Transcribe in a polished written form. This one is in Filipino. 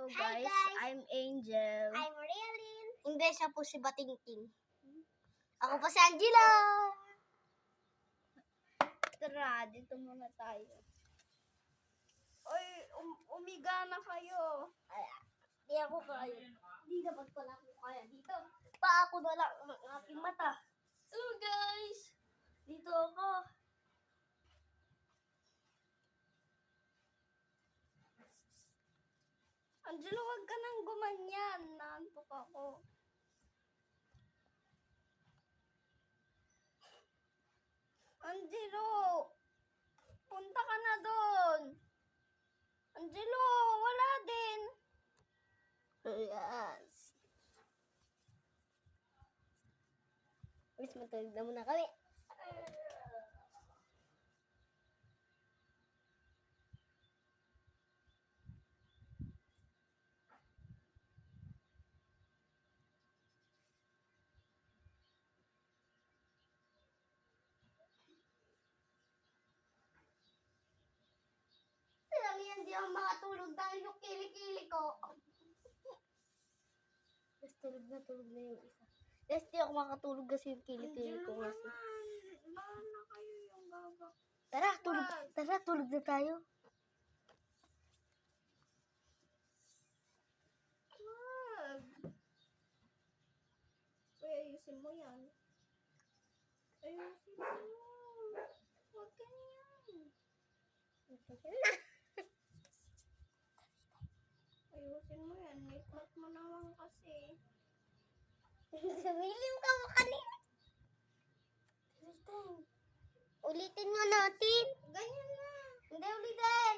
Hi, guys, guys. I'm Angel. I'm Rialyn. Hindi, siya po si Batingting. Ako po si Angela. Tara, dito muna tayo. Oy, umiga na kayo. Di ako kaya. Di dapat pala ako kaya dito. Pa ako na lang ang aking mata. Hello guys. Dito ako. Angelo, wag ka nang gumanyan. Naantok ako. Angelo, punta ka na doon. Angelo, wala din. Yes. Miss, matulog na muna kami. Alam yan, di ako makatulog dahil yung kilikili ko. Guys, tulog na yung isa. Guys, di ako makatulog kasi yung kilikili ko kasi. Bahan na kayo yung gagak. Tara, tulog na tayo. Wag. Uy, ayusin mo yan. Ayusin mo. Huwag ganyan. Ayusin mo yan. Nikmat mo naman kasi. Sumilim ka mo kanina. Ulitin nga natin. Ganyan na. Hindi, ulitin.